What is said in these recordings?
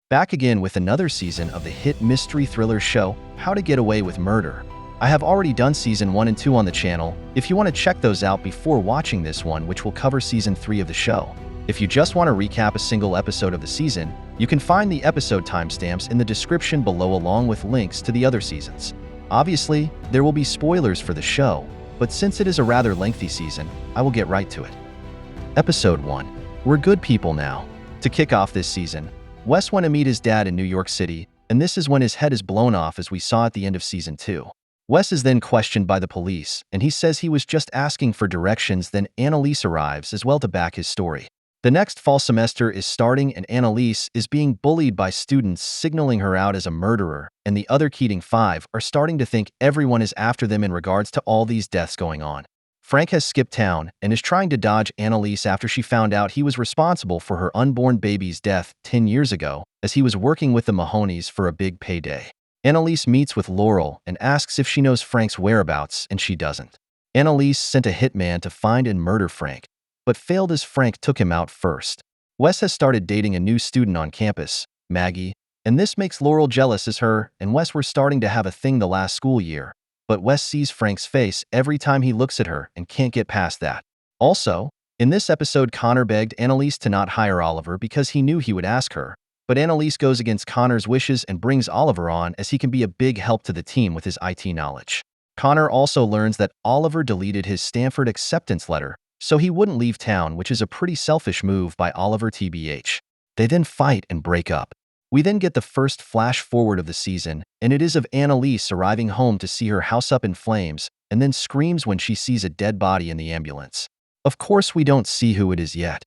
Back again with another season of the hit mystery thriller show, How to Get Away with Murder. I have already done season 1 and 2 on the channel, if you want to check those out before watching this one, which will cover season 3 of the show. If you just want to recap a single episode of the season, you can find the episode timestamps in the description below along with links to the other seasons. Obviously, there will be spoilers for the show, but since it is a rather lengthy season, I will get right to it. Episode 1. We're good people now. To kick off this season, Wes went to meet his dad in New York City, and this is when his head is blown off as we saw at the end of season 2. Wes is then questioned by the police, and he says he was just asking for directions. Then Annalise arrives as well to back his story. The next fall semester is starting and Annalise is being bullied by students signaling her out as a murderer, and the other Keating 5 are starting to think everyone is after them in regards to all these deaths going on. Frank has skipped town and is trying to dodge Annalise after she found out he was responsible for her unborn baby's death 10 years ago, as he was working with the Mahonies for a big payday. Annalise meets with Laurel and asks if she knows Frank's whereabouts, and she doesn't. Annalise sent a hitman to find and murder Frank, but failed as Frank took him out first. Wes has started dating a new student on campus, Maggie, and this makes Laurel jealous as her and Wes were starting to have a thing the last school year. But Wes sees Frank's face every time he looks at her and can't get past that. Also, in this episode, Connor begged Annalise to not hire Oliver because he knew he would ask her, but Annalise goes against Connor's wishes and brings Oliver on as he can be a big help to the team with his IT knowledge. Connor also learns that Oliver deleted his Stanford acceptance letter, so he wouldn't leave town, which is a pretty selfish move by Oliver TBH. They then fight and break up. We then get the first flash forward of the season, and it is of Annalise arriving home to see her house up in flames, and then screams when she sees a dead body in the ambulance. Of course, we don't see who it is yet.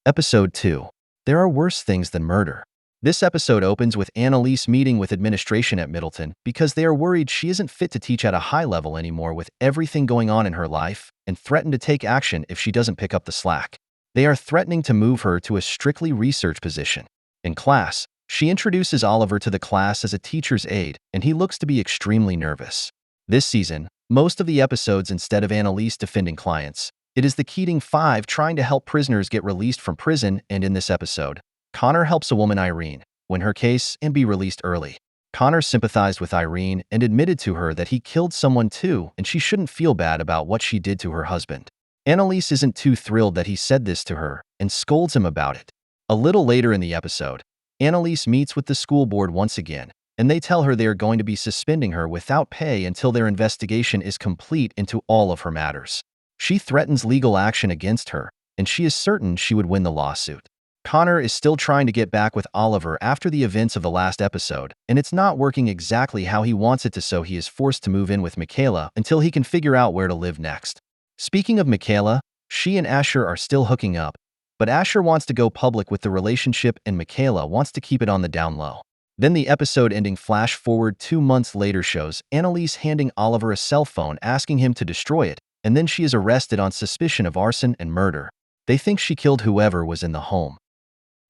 Episode 2. There are worse things than murder. This episode opens with Annalise meeting with administration at Middleton because they are worried she isn't fit to teach at a high level anymore with everything going on in her life, and threaten to take action if she doesn't pick up the slack. They are threatening to move her to a strictly research position. In class, she introduces Oliver to the class as a teacher's aide, and he looks to be extremely nervous. This season, most of the episodes, instead of Annalise defending clients, it is the Keating 5 trying to help prisoners get released from prison, and in this episode, Connor helps a woman, Irene, win her case and be released early. Connor sympathized with Irene and admitted to her that he killed someone too, and she shouldn't feel bad about what she did to her husband. Annalise isn't too thrilled that he said this to her and scolds him about it. A little later in the episode, Annalise meets with the school board once again, and they tell her they are going to be suspending her without pay until their investigation is complete into all of her matters. She threatens legal action against her, and she is certain she would win the lawsuit. Connor is still trying to get back with Oliver after the events of the last episode, and it's not working exactly how he wants it to, so he is forced to move in with Michaela until he can figure out where to live next. Speaking of Michaela, she and Asher are still hooking up, but Asher wants to go public with the relationship and Michaela wants to keep it on the down low. Then the episode ending flash forward 2 months later shows Annalise handing Oliver a cell phone asking him to destroy it, and then she is arrested on suspicion of arson and murder. They think she killed whoever was in the home.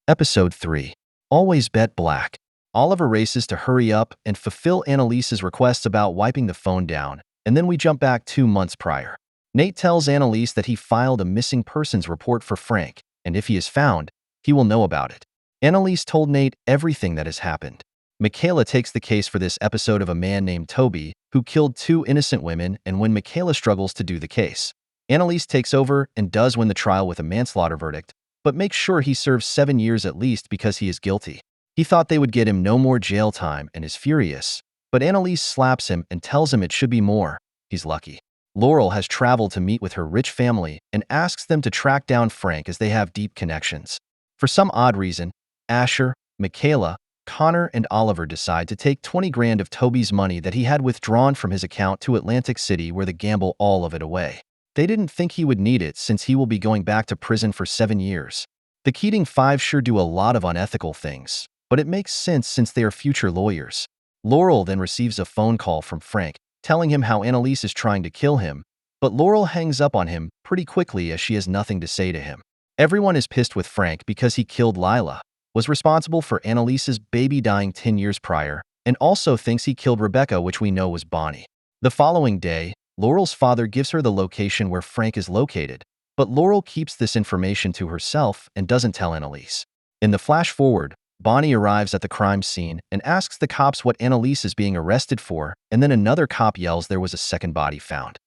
Episode 3. Always Bet Black. Oliver races to hurry up and fulfill Annalise's requests about wiping the phone down, and then we jump back 2 months prior. Nate tells Annalise that he filed a missing persons report for Frank, and if he is found, he will know about it. Annalise told Nate everything that has happened. Michaela takes the case for this episode of a man named Toby who killed 2 innocent women, and when Michaela struggles to do the case, Annalise takes over and does win the trial with a manslaughter verdict, but makes sure he serves 7 years at least because he is guilty. He thought they would get him no more jail time and is furious, but Annalise slaps him and tells him it should be more. He's lucky. Laurel has traveled to meet with her rich family and asks them to track down Frank as they have deep connections. For some odd reason, Asher, Michaela, Connor, and Oliver decide to take 20 grand of Toby's money that he had withdrawn from his account to Atlantic City, where they gamble all of it away. They didn't think he would need it since he will be going back to prison for 7 years. The Keating 5 sure do a lot of unethical things, but it makes sense since they are future lawyers. Laurel then receives a phone call from Frank, telling him how Annalise is trying to kill him, but Laurel hangs up on him pretty quickly as she has nothing to say to him. Everyone is pissed with Frank because he killed Lila, was responsible for Annalise's baby dying 10 years prior, and also thinks he killed Rebecca, which we know was Bonnie. The following day, Laurel's father gives her the location where Frank is located, but Laurel keeps this information to herself and doesn't tell Annalise. In the flash forward, Bonnie arrives at the crime scene and asks the cops what Annalise is being arrested for, and then another cop yells there was a second body found.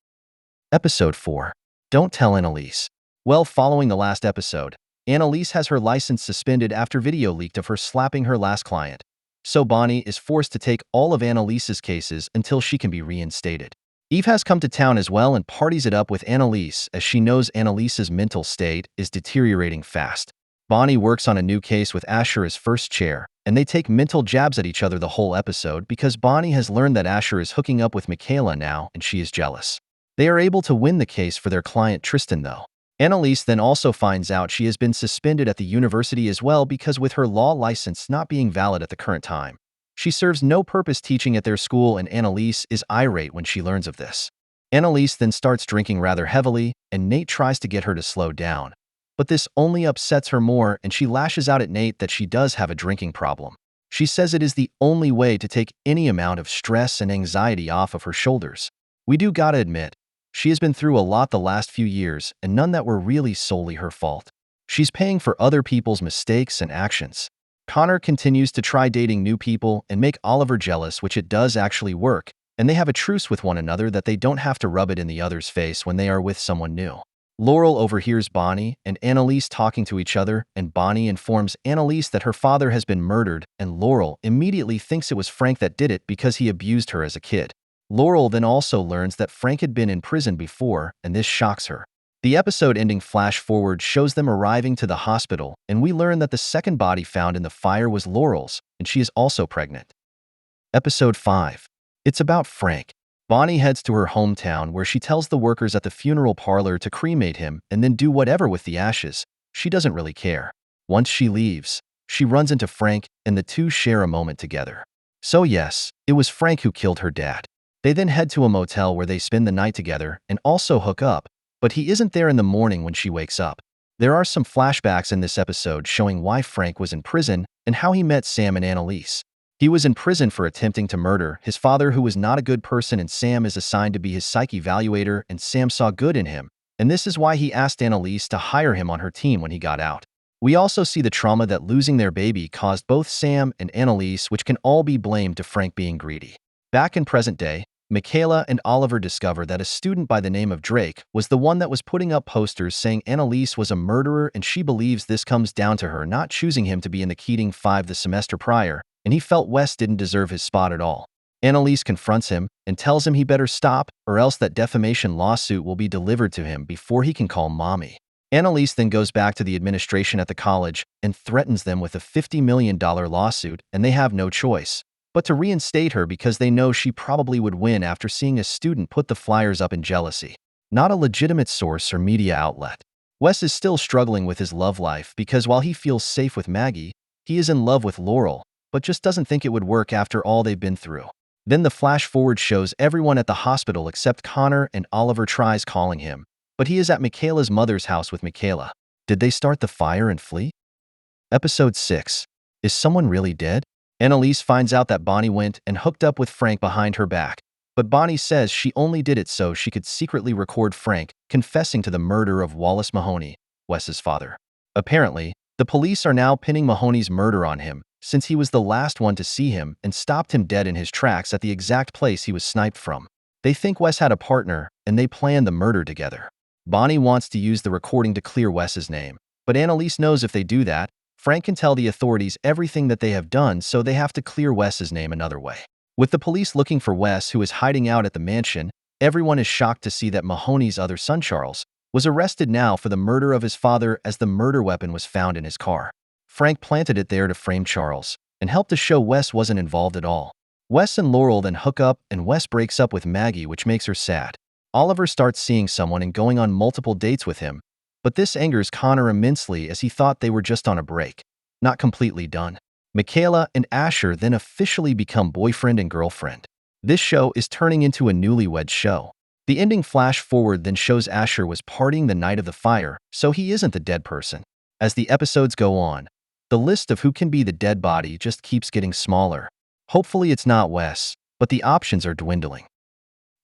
Episode 4. Don't tell Annalise. Well, following the last episode, Annalise has her license suspended after video leaked of her slapping her last client. So Bonnie is forced to take all of Annalise's cases until she can be reinstated. Eve has come to town as well and parties it up with Annalise as she knows Annalise's mental state is deteriorating fast. Bonnie works on a new case with Asher as first chair, and they take mental jabs at each other the whole episode because Bonnie has learned that Asher is hooking up with Michaela now and she is jealous. They are able to win the case for their client Tristan though. Annalise then also finds out she has been suspended at the university as well because with her law license not being valid at the current time, she serves no purpose teaching at their school and Annalise is irate when she learns of this. Annalise then starts drinking rather heavily and Nate tries to get her to slow down. But this only upsets her more and she lashes out at Nate that she does have a drinking problem. She says it is the only way to take any amount of stress and anxiety off of her shoulders. We do gotta admit, she has been through a lot the last few years and none that were really solely her fault. She's paying for other people's mistakes and actions. Connor continues to try dating new people and make Oliver jealous, which it does actually work, and they have a truce with one another that they don't have to rub it in the other's face when they are with someone new. Laurel overhears Bonnie and Annalise talking to each other, and Bonnie informs Annalise that her father has been murdered, and Laurel immediately thinks it was Frank that did it because he abused her as a kid. Laurel then also learns that Frank had been in prison before, and this shocks her. The episode ending flash forward shows them arriving to the hospital, and we learn that the second body found in the fire was Laurel's, and she is also pregnant. Episode 5. It's about Frank. Bonnie heads to her hometown where she tells the workers at the funeral parlor to cremate him and then do whatever with the ashes. She doesn't really care. Once she leaves, she runs into Frank and the two share a moment together. So yes, it was Frank who killed her dad. They then head to a motel where they spend the night together and also hook up, but he isn't there in the morning when she wakes up. There are some flashbacks in this episode showing why Frank was in prison and how he met Sam and Annalise. He was in prison for attempting to murder his father, who was not a good person, and Sam is assigned to be his psych evaluator, and Sam saw good in him, and this is why he asked Annalise to hire him on her team when he got out. We also see the trauma that losing their baby caused both Sam and Annalise, which can all be blamed to Frank being greedy. Back in present day, Michaela and Oliver discover that a student by the name of Drake was the one that was putting up posters saying Annalise was a murderer, and she believes this comes down to her not choosing him to be in the Keating 5 the semester prior, and he felt Wes didn't deserve his spot at all. Annalise confronts him and tells him he better stop or else that defamation lawsuit will be delivered to him before he can call mommy. Annalise then goes back to the administration at the college and threatens them with a $50 million lawsuit, and they have no choice but to reinstate her because they know she probably would win after seeing a student put the flyers up in jealousy. Not a legitimate source or media outlet. Wes is still struggling with his love life because while he feels safe with Maggie, he is in love with Laurel, but just doesn't think it would work after all they've been through. Then the flash forward shows everyone at the hospital except Connor, and Oliver tries calling him, but he is at Michaela's mother's house with Michaela. Did they start the fire and flee? Episode 6. Is someone really dead? Annalise finds out that Bonnie went and hooked up with Frank behind her back, but Bonnie says she only did it so she could secretly record Frank confessing to the murder of Wallace Mahoney, Wes's father. Apparently, the police are now pinning Mahoney's murder on him, since he was the last one to see him and stopped him dead in his tracks at the exact place he was sniped from. They think Wes had a partner, and they planned the murder together. Bonnie wants to use the recording to clear Wes's name, but Annalise knows if they do that, Frank can tell the authorities everything that they have done, so they have to clear Wes's name another way. With the police looking for Wes, who is hiding out at the mansion, everyone is shocked to see that Mahoney's other son, Charles, was arrested now for the murder of his father, as the murder weapon was found in his car. Frank planted it there to frame Charles and help to show Wes wasn't involved at all. Wes and Laurel then hook up, and Wes breaks up with Maggie, which makes her sad. Oliver starts seeing someone and going on multiple dates with him, but this angers Connor immensely as he thought they were just on a break, not completely done. Michaela and Asher then officially become boyfriend and girlfriend. This show is turning into a newlywed show. The ending flash forward then shows Asher was partying the night of the fire, so he isn't the dead person. As the episodes go on, the list of who can be the dead body just keeps getting smaller. Hopefully it's not Wes, but the options are dwindling.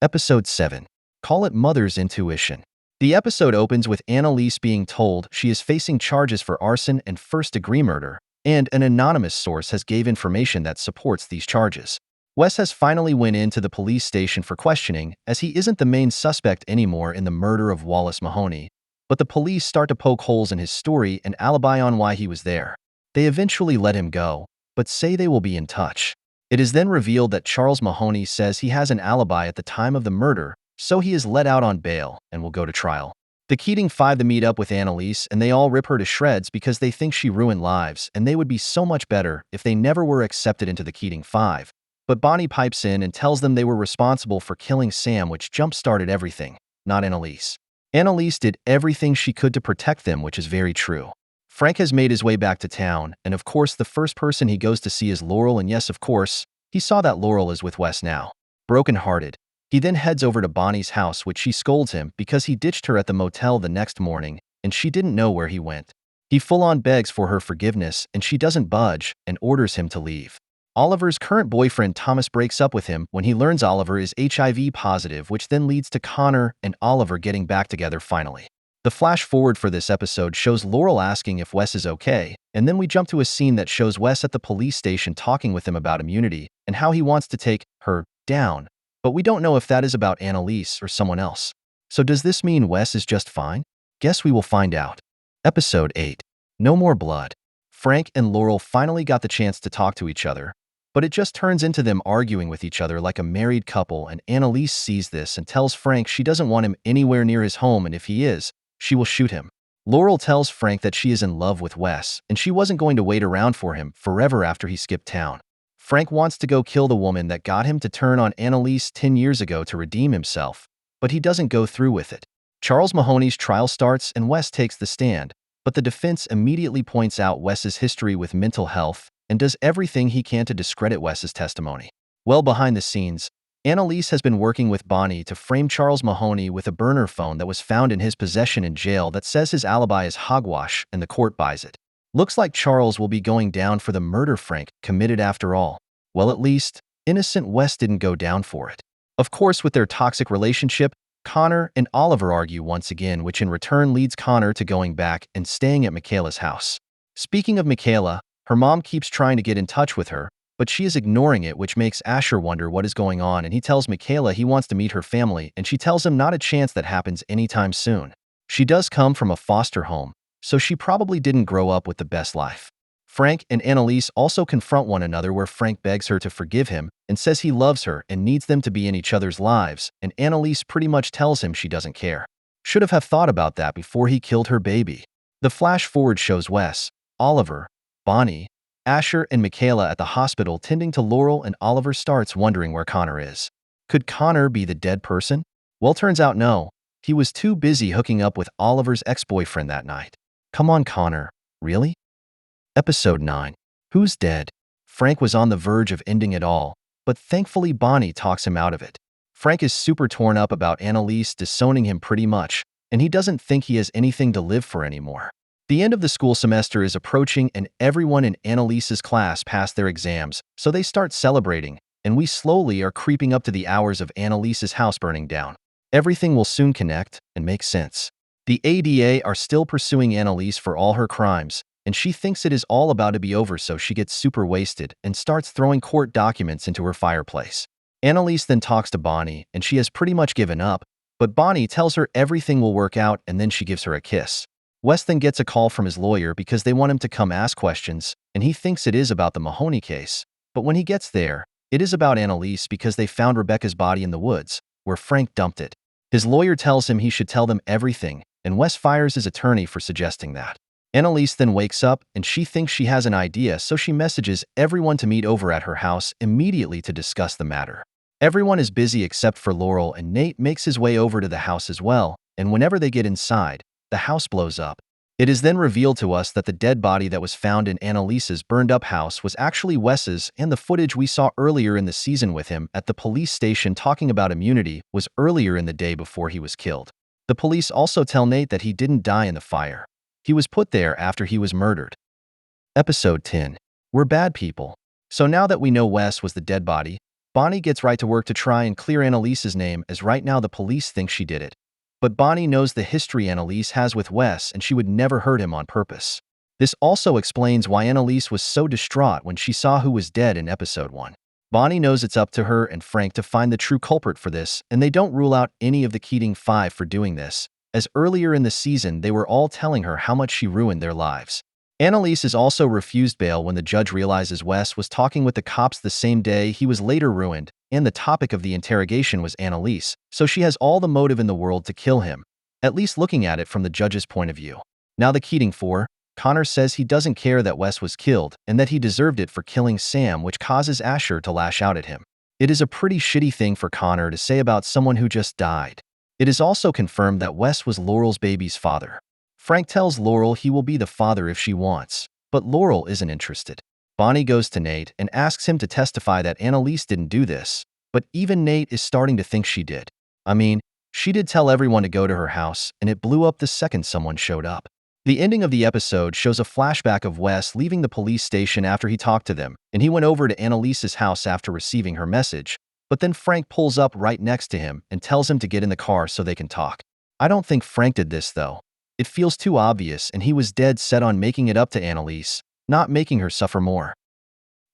Episode 7. Call it Mother's Intuition. The episode opens with Annalise being told she is facing charges for arson and first-degree murder, and an anonymous source has gave information that supports these charges. Wes has finally went into the police station for questioning, as he isn't the main suspect anymore in the murder of Wallace Mahoney, but the police start to poke holes in his story and alibi on why he was there. They eventually let him go, but say they will be in touch. It is then revealed that Charles Mahoney says he has an alibi at the time of the murder, so he is let out on bail and will go to trial. The Keating Five meet up with Annalise and they all rip her to shreds because they think she ruined lives and they would be so much better if they never were accepted into the Keating Five. But Bonnie pipes in and tells them they were responsible for killing Sam, which jump-started everything, not Annalise. Annalise did everything she could to protect them, which is very true. Frank has made his way back to town, and of course the first person he goes to see is Laurel, and yes, of course, he saw that Laurel is with Wes now. Broken-hearted, he then heads over to Bonnie's house, which she scolds him because he ditched her at the motel the next morning, and she didn't know where he went. He full-on begs for her forgiveness, and she doesn't budge and orders him to leave. Oliver's current boyfriend Thomas breaks up with him when he learns Oliver is HIV positive, which then leads to Connor and Oliver getting back together finally. The flash forward for this episode shows Laurel asking if Wes is okay, and then we jump to a scene that shows Wes at the police station talking with him about immunity and how he wants to take her down, but we don't know if that is about Annalise or someone else. So does this mean Wes is just fine? Guess we will find out. Episode 8. No More Blood. Frank and Laurel finally got the chance to talk to each other, but it just turns into them arguing with each other like a married couple, and Annalise sees this and tells Frank she doesn't want him anywhere near his home, and if he is, she will shoot him. Laurel tells Frank that she is in love with Wes, and she wasn't going to wait around for him forever after he skipped town. Frank wants to go kill the woman that got him to turn on Annalise 10 years ago to redeem himself, but he doesn't go through with it. Charles Mahoney's trial starts and Wes takes the stand, but the defense immediately points out Wes's history with mental health and does everything he can to discredit Wes's testimony. Well, behind the scenes, Annalise has been working with Bonnie to frame Charles Mahoney with a burner phone that was found in his possession in jail that says his alibi is hogwash, and the court buys it. Looks like Charles will be going down for the murder Frank committed after all. Well, at least, innocent Wes didn't go down for it. Of course, with their toxic relationship, Connor and Oliver argue once again, which in return leads Connor to going back and staying at Michaela's house. Speaking of Michaela, her mom keeps trying to get in touch with her, but she is ignoring it, which makes Asher wonder what is going on, and he tells Michaela he wants to meet her family, and she tells him not a chance that happens anytime soon. She does come from a foster home, so she probably didn't grow up with the best life. Frank and Annalise also confront one another, where Frank begs her to forgive him and says he loves her and needs them to be in each other's lives, and Annalise pretty much tells him she doesn't care. Should have thought about that before he killed her baby. The flash forward shows Wes, Oliver, Bonnie, Asher, and Michaela at the hospital tending to Laurel, and Oliver starts wondering where Connor is. Could Connor be the dead person? Well, turns out no. He was too busy hooking up with Oliver's ex-boyfriend that night. Come on, Connor. Really? Episode 9. Who's dead? Frank was on the verge of ending it all, but thankfully Bonnie talks him out of it. Frank is super torn up about Annalise disowning him pretty much, and he doesn't think he has anything to live for anymore. The end of the school semester is approaching, and everyone in Annalise's class passed their exams, so they start celebrating, and we slowly are creeping up to the hours of Annalise's house burning down. Everything will soon connect and make sense. The ADA are still pursuing Annalise for all her crimes, and she thinks it is all about to be over, so she gets super wasted and starts throwing court documents into her fireplace. Annalise then talks to Bonnie, and she has pretty much given up, but Bonnie tells her everything will work out, and then she gives her a kiss. Wes then gets a call from his lawyer because they want him to come ask questions, and he thinks it is about the Mahoney case. But when he gets there, it is about Annalise because they found Rebecca's body in the woods, where Frank dumped it. His lawyer tells him he should tell them everything, and Wes fires his attorney for suggesting that. Annalise then wakes up, and she thinks she has an idea, so she messages everyone to meet over at her house immediately to discuss the matter. Everyone is busy except for Laurel, and Nate makes his way over to the house as well, and whenever they get inside, the house blows up. It is then revealed to us that the dead body that was found in Annalise's burned-up house was actually Wes's, and the footage we saw earlier in the season with him at the police station talking about immunity was earlier in the day before he was killed. The police also tell Nate that he didn't die in the fire. He was put there after he was murdered. Episode 10. We're bad people. So now that we know Wes was the dead body, Bonnie gets right to work to try and clear Annalise's name, as right now the police think she did it. But Bonnie knows the history Annalise has with Wes, and she would never hurt him on purpose. This also explains why Annalise was so distraught when she saw who was dead in episode 1. Bonnie knows it's up to her and Frank to find the true culprit for this, and they don't rule out any of the Keating Five for doing this, as earlier in the season they were all telling her how much she ruined their lives. Annalise is also refused bail when the judge realizes Wes was talking with the cops the same day he was later ruined, and the topic of the interrogation was Annalise, so she has all the motive in the world to kill him, at least looking at it from the judge's point of view. Now the Keating Four. Connor says he doesn't care that Wes was killed and that he deserved it for killing Sam, which causes Asher to lash out at him. It is a pretty shitty thing for Connor to say about someone who just died. It is also confirmed that Wes was Laurel's baby's father. Frank tells Laurel he will be the father if she wants, but Laurel isn't interested. Bonnie goes to Nate and asks him to testify that Annalise didn't do this, but even Nate is starting to think she did. I mean, she did tell everyone to go to her house, and it blew up the second someone showed up. The ending of the episode shows a flashback of Wes leaving the police station after he talked to them, and he went over to Annalise's house after receiving her message, but then Frank pulls up right next to him and tells him to get in the car so they can talk. I don't think Frank did this, though. It feels too obvious, and he was dead set on making it up to Annalise, not making her suffer more.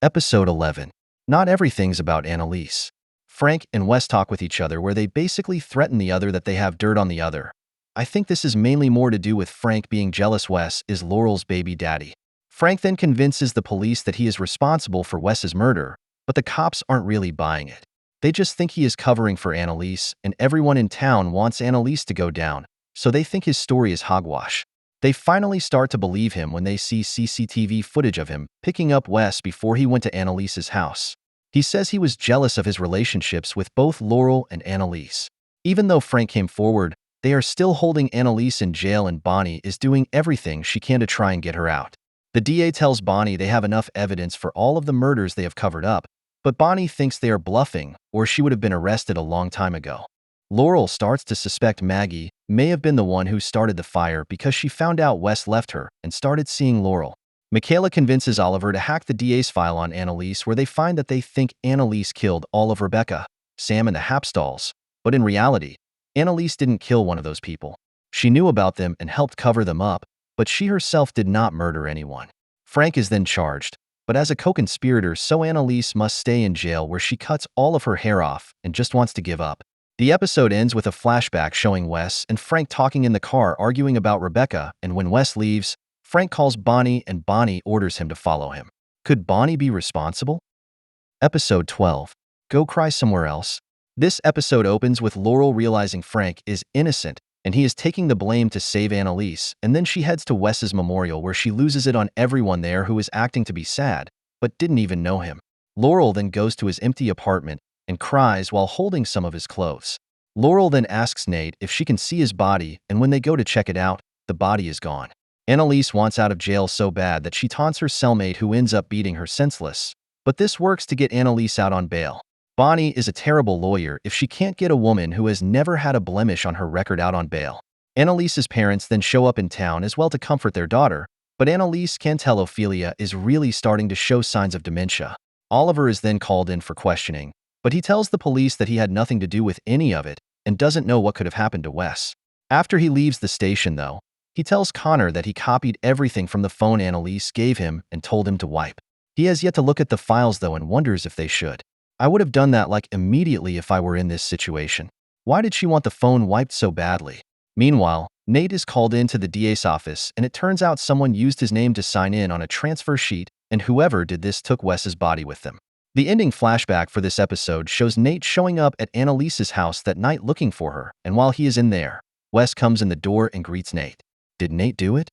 Episode 11. Not everything's about Annalise. Frank and Wes talk with each other where they basically threaten the other that they have dirt on the other. I think this is mainly more to do with Frank being jealous Wes is Laurel's baby daddy. Frank then convinces the police that he is responsible for Wes's murder, but the cops aren't really buying it. They just think he is covering for Annalise, and everyone in town wants Annalise to go down, so they think his story is hogwash. They finally start to believe him when they see CCTV footage of him picking up Wes before he went to Annalise's house. He says he was jealous of his relationships with both Laurel and Annalise. Even though Frank came forward, they are still holding Annalise in jail, and Bonnie is doing everything she can to try and get her out. The DA tells Bonnie they have enough evidence for all of the murders they have covered up, but Bonnie thinks they are bluffing, or she would have been arrested a long time ago. Laurel starts to suspect Maggie may have been the one who started the fire because she found out Wes left her and started seeing Laurel. Michaela convinces Oliver to hack the DA's file on Annalise, where they find that they think Annalise killed all of Rebecca, Sam, and the Hapstalls, but in reality, Annalise didn't kill one of those people. She knew about them and helped cover them up, but she herself did not murder anyone. Frank is then charged, but as a co-conspirator, so Annalise must stay in jail where she cuts all of her hair off and just wants to give up. The episode ends with a flashback showing Wes and Frank talking in the car arguing about Rebecca, and when Wes leaves, Frank calls Bonnie and Bonnie orders him to follow him. Could Bonnie be responsible? Episode 12. Go Cry Somewhere Else. This episode opens with Laurel realizing Frank is innocent and he is taking the blame to save Annalise, and then she heads to Wes's memorial where she loses it on everyone there who is acting to be sad, but didn't even know him. Laurel then goes to his empty apartment and cries while holding some of his clothes. Laurel then asks Nate if she can see his body, and when they go to check it out, the body is gone. Annalise wants out of jail so bad that she taunts her cellmate, who ends up beating her senseless, but this works to get Annalise out on bail. Bonnie is a terrible lawyer if she can't get a woman who has never had a blemish on her record out on bail. Annalise's parents then show up in town as well to comfort their daughter, but Annalise can tell Ophelia is really starting to show signs of dementia. Oliver is then called in for questioning, but he tells the police that he had nothing to do with any of it and doesn't know what could have happened to Wes. After he leaves the station, though, he tells Connor that he copied everything from the phone Annalise gave him and told him to wipe. He has yet to look at the files, though, and wonders if they should. I would have done that immediately if I were in this situation. Why did she want the phone wiped so badly? Meanwhile, Nate is called into the DA's office, and it turns out someone used his name to sign in on a transfer sheet, and whoever did this took Wes's body with them. The ending flashback for this episode shows Nate showing up at Annalise's house that night looking for her, and while he is in there, Wes comes in the door and greets Nate. Did Nate do it?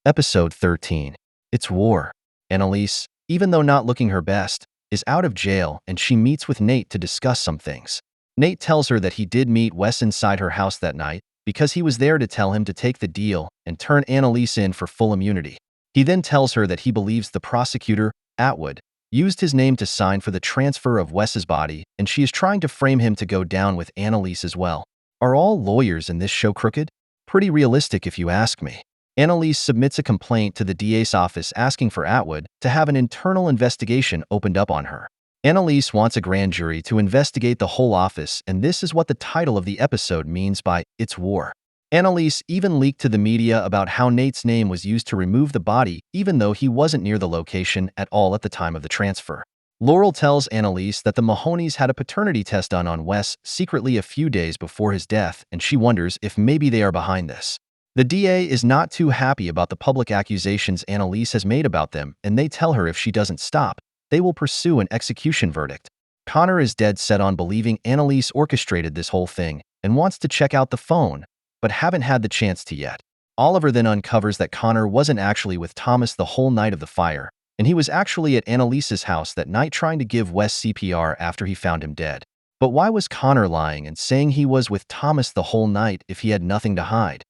Episode 13. It's war. Annalise, even though not looking her best, is out of jail, and she meets with Nate to discuss some things. Nate tells her that he did meet Wes inside her house that night because he was there to tell him to take the deal and turn Annalise in for full immunity. He then tells her that he believes the prosecutor, Atwood, used his name to sign for the transfer of Wes's body, and she is trying to frame him to go down with Annalise as well. Are all lawyers in this show crooked? Pretty realistic if you ask me. Annalise submits a complaint to the DA's office asking for Atwood to have an internal investigation opened up on her. Annalise wants a grand jury to investigate the whole office, and this is what the title of the episode means by "It's War." Annalise even leaked to the media about how Nate's name was used to remove the body even though he wasn't near the location at all at the time of the transfer. Laurel tells Annalise that the Mahonies had a paternity test done on Wes secretly a few days before his death, and she wonders if maybe they are behind this. The DA is not too happy about the public accusations Annalise has made about them, and they tell her if she doesn't stop, they will pursue an execution verdict. Connor is dead set on believing Annalise orchestrated this whole thing and wants to check out the phone, but haven't had the chance to yet. Oliver then uncovers that Connor wasn't actually with Thomas the whole night of the fire, and he was actually at Annalise's house that night trying to give Wes CPR after he found him dead. But why was Connor lying and saying he was with Thomas the whole night if he had nothing to hide?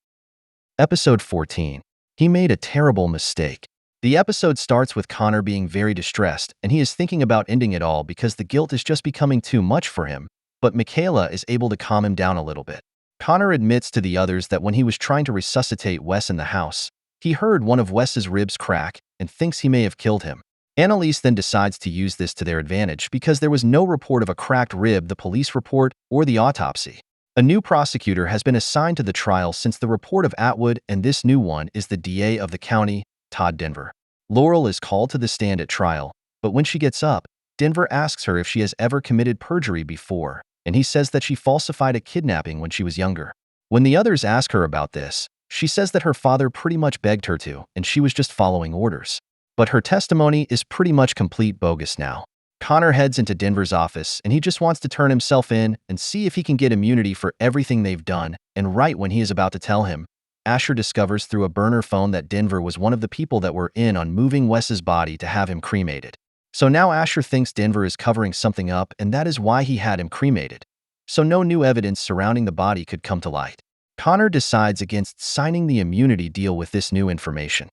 Episode 14. He made a terrible mistake. The episode starts with Connor being very distressed, and he is thinking about ending it all because the guilt is just becoming too much for him, but Michaela is able to calm him down a little bit. Connor admits to the others that when he was trying to resuscitate Wes in the house, he heard one of Wes's ribs crack and thinks he may have killed him. Annalise then decides to use this to their advantage because there was no report of a cracked rib, the police report, or the autopsy. A new prosecutor has been assigned to the trial since the report of Atwood, and this new one is the DA of the county, Todd Denver. Laurel is called to the stand at trial, but when she gets up, Denver asks her if she has ever committed perjury before, and he says that she falsified a kidnapping when she was younger. When the others ask her about this, she says that her father pretty much begged her to, and she was just following orders. But her testimony is pretty much complete bogus now. Connor heads into Denver's office, and he just wants to turn himself in and see if he can get immunity for everything they've done, and right when he is about to tell him, Asher discovers through a burner phone that Denver was one of the people that were in on moving Wes's body to have him cremated. So now Asher thinks Denver is covering something up, and that is why he had him cremated. So no new evidence surrounding the body could come to light. Connor decides against signing the immunity deal with this new information.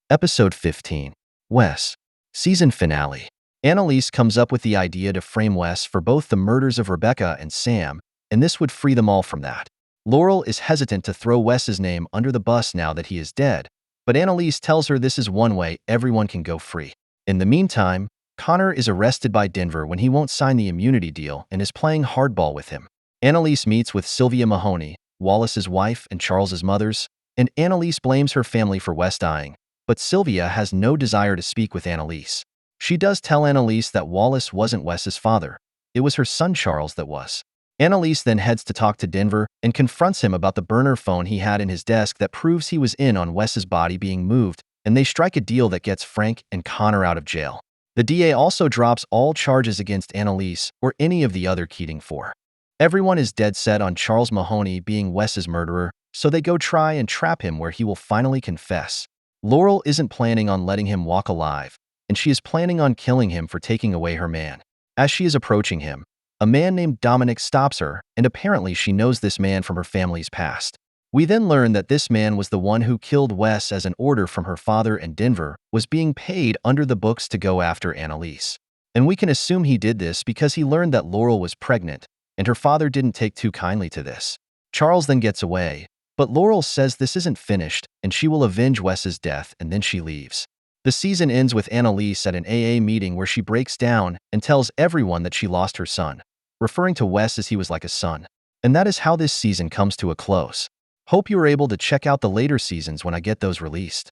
Episode 15. Wes. Season finale. Annalise comes up with the idea to frame Wes for both the murders of Rebecca and Sam, and this would free them all from that. Laurel is hesitant to throw Wes's name under the bus now that he is dead, but Annalise tells her this is one way everyone can go free. In the meantime, Connor is arrested by Denver when he won't sign the immunity deal and is playing hardball with him. Annalise meets with Sylvia Mahoney, Wallace's wife and Charles's mother's, and Annalise blames her family for Wes dying, but Sylvia has no desire to speak with Annalise. She does tell Annalise that Wallace wasn't Wes's father. It was her son Charles that was. Annalise then heads to talk to Denver and confronts him about the burner phone he had in his desk that proves he was in on Wes's body being moved, and they strike a deal that gets Frank and Connor out of jail. The DA also drops all charges against Annalise or any of the other Keating four. Everyone is dead set on Charles Mahoney being Wes's murderer, so they go try and trap him where he will finally confess. Laurel isn't planning on letting him walk alive, and she is planning on killing him for taking away her man. As she is approaching him, a man named Dominic stops her, and apparently she knows this man from her family's past. We then learn that this man was the one who killed Wes as an order from her father, and Denver was being paid under the books to go after Annalise. And we can assume he did this because he learned that Laurel was pregnant, and her father didn't take too kindly to this. Charles then gets away, but Laurel says this isn't finished, and she will avenge Wes's death, and then she leaves. The season ends with Annalise at an AA meeting where she breaks down and tells everyone that she lost her son, referring to Wes as he was like a son. And that is how this season comes to a close. Hope you are able to check out the later seasons when I get those released.